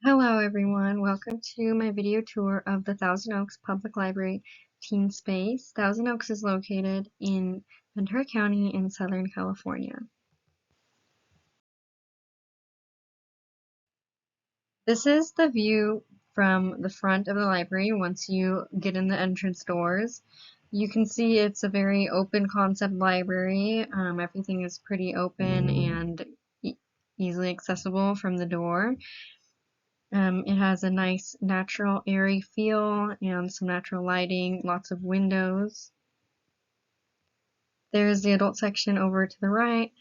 Hello everyone, welcome to my video tour of the Thousand Oaks Public Library Teen Space. Thousand Oaks is located in Ventura County in Southern California. This is the view from the front of the library once you get in the entrance doors. You can see it's a very open concept library. Everything is pretty open and easily accessible from the door. It has a nice natural airy feel and some natural lighting, lots of windows. There's the adult section over to the right,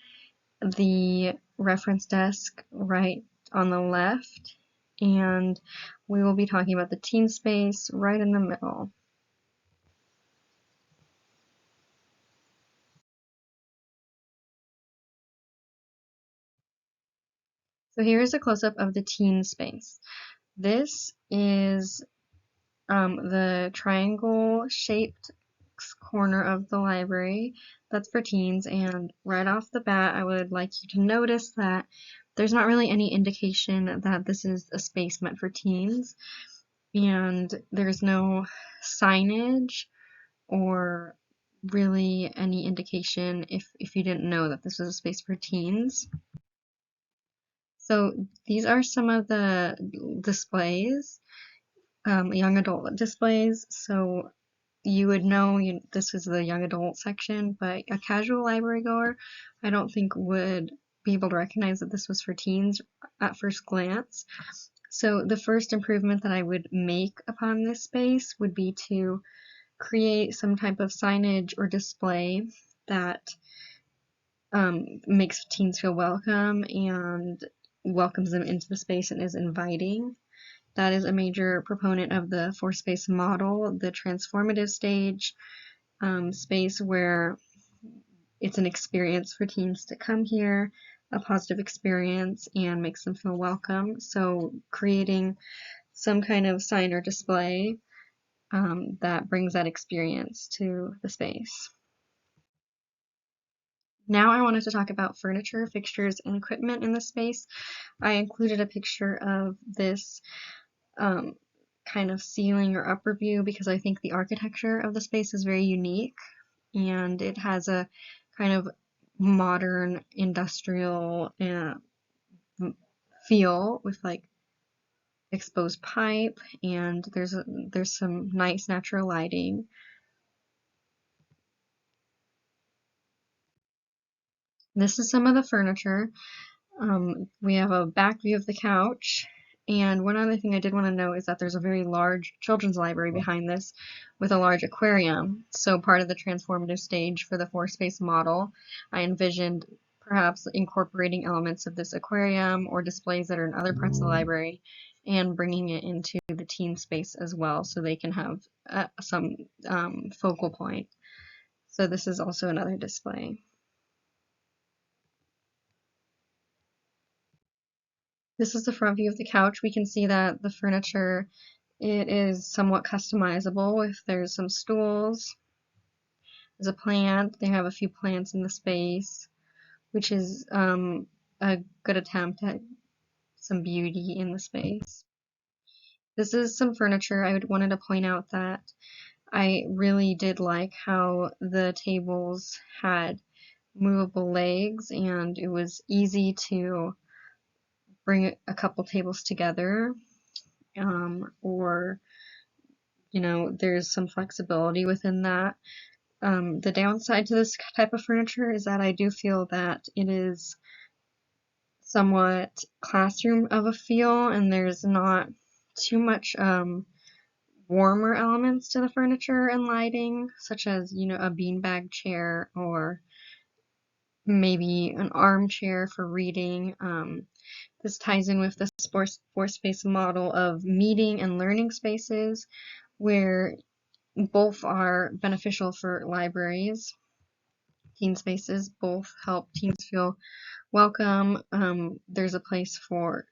the reference desk right on the left, and we will be talking about the teen space right in the middle. So here's a close-up of the teen space. This is the triangle-shaped corner of the library that's for teens, and right off the bat I would like you to notice that there's not really any indication that this is a space meant for teens, and there's no signage or really any indication if you didn't know that this was a space for teens. So these are some of the displays, young adult displays. So you would know this is the young adult section, but a casual library goer, I don't think would be able to recognize that this was for teens at first glance. So the first improvement that I would make upon this space would be to create some type of signage or display that makes teens feel welcome and welcomes them into the space and is inviting. That is a major proponent of the four-space model, the transformative stage space where it's an experience for teens to come here, a positive experience, and makes them feel welcome. So creating some kind of sign or display that brings that experience to the space. Now I wanted to talk about furniture, fixtures, and equipment in the space. I included a picture of this kind of ceiling or upper view because I think the architecture of the space is very unique, and it has a kind of modern industrial feel with like exposed pipe, and there's some nice natural lighting. This is some of the furniture. We have a back view of the couch, and one other thing I did want to note is that there's a very large children's library behind this with a large aquarium. So part of the transformative stage for the four-space model, I envisioned perhaps incorporating elements of this aquarium or displays that are in other parts of the library and bringing it into the teen space as well so they can have some focal point. So this is also another display. This is the front view of the couch. We can see that the furniture, it is somewhat customizable. If there's some stools, there's a plant. They have a few plants in the space, which is a good attempt at some beauty in the space. This is some furniture. I wanted to point out that I really did like how the tables had movable legs, and it was easy to bring a couple tables together, or there's some flexibility within that. The downside to this type of furniture is that I do feel that it is somewhat classroom of a feel, and there's not too much warmer elements to the furniture and lighting, such as a beanbag chair or maybe an armchair for reading. This ties in with the four-space model of meeting and learning spaces, where both are beneficial for libraries. Teen spaces both help teens feel welcome. There's a place for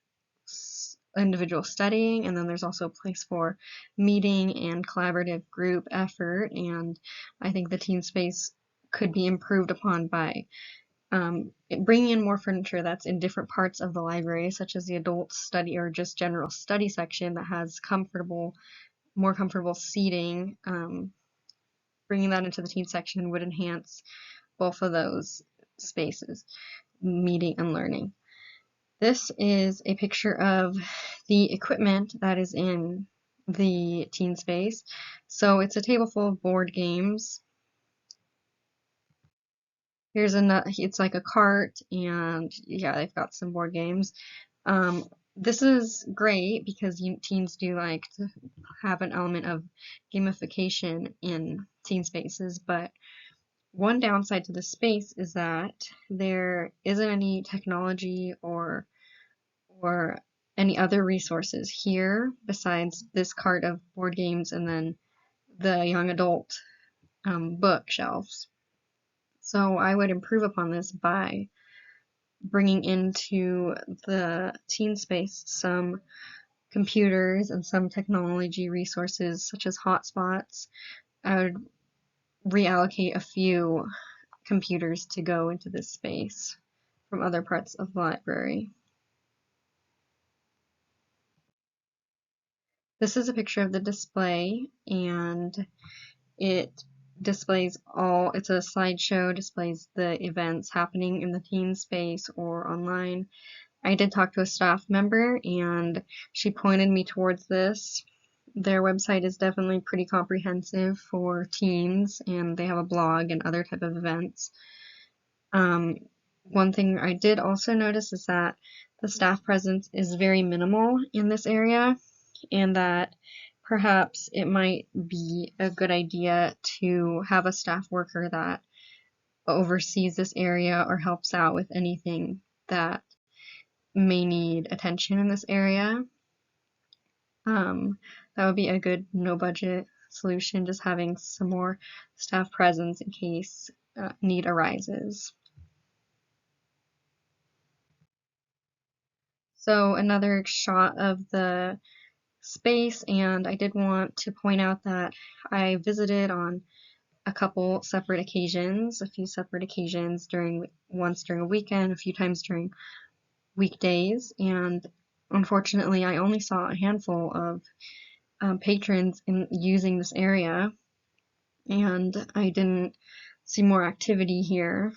individual studying, and then there's also a place for meeting and collaborative group effort, and I think the teen space could be improved upon by bringing in more furniture that's in different parts of the library, such as the adult study or just general study section that has more comfortable seating. Bringing that into the teen section would enhance both of those spaces, meeting and learning. This is a picture of the equipment that is in the teen space. So it's a table full of board games. It's like a cart, and yeah, they've got some board games. This is great because teens do like to have an element of gamification in teen spaces, but one downside to this space is that there isn't any technology or any other resources here besides this cart of board games and then the young adult bookshelves. So I would improve upon this by bringing into the teen space some computers and some technology resources such as hotspots. I would reallocate a few computers to go into this space from other parts of the library. This is a picture of the display, and it displays it's a slideshow, displays the events happening in the teen space or online. I did talk to a staff member, and she pointed me towards this. Their website is definitely pretty comprehensive for teens, and they have a blog and other type of events. One thing I did also notice is that the staff presence is very minimal in this area, and that perhaps it might be a good idea to have a staff worker that oversees this area or helps out with anything that may need attention in this area. That would be a good no-budget solution, just having some more staff presence in case need arises. So another shot of the space, and I did want to point out that I visited on a few separate occasions, once during a weekend, a few times during weekdays, and unfortunately I only saw a handful of patrons using this area, and I didn't see more activity here.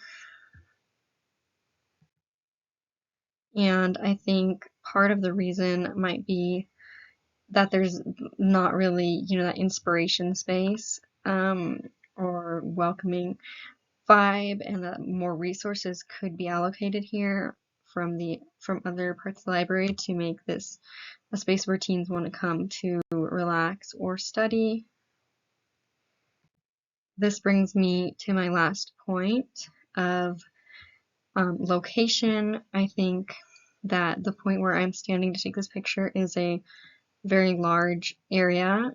And I think part of the reason might be that there's not really, that inspiration space or welcoming vibe, and that more resources could be allocated here from other parts of the library to make this a space where teens want to come to relax or study. This brings me to my last point of location. I think that the point where I'm standing to take this picture is a very large area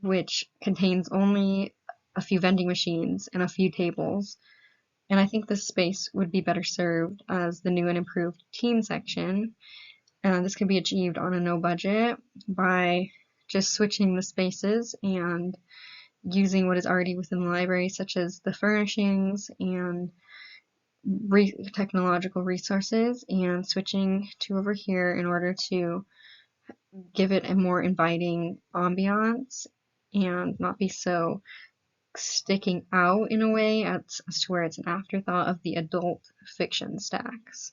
which contains only a few vending machines and a few tables, and I think this space would be better served as the new and improved teen section. This could be achieved on a no budget by just switching the spaces and using what is already within the library, such as the furnishings and technological resources, and switching to over here in order to give it a more inviting ambiance and not be so sticking out in a way as to where it's an afterthought of the adult fiction stacks.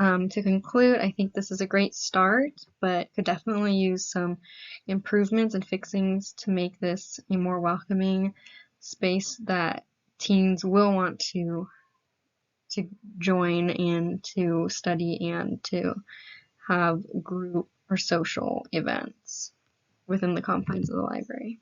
To conclude, I think this is a great start, but could definitely use some improvements and fixings to make this a more welcoming space that teens will want to join and to study and to have group or social events within the confines of the library.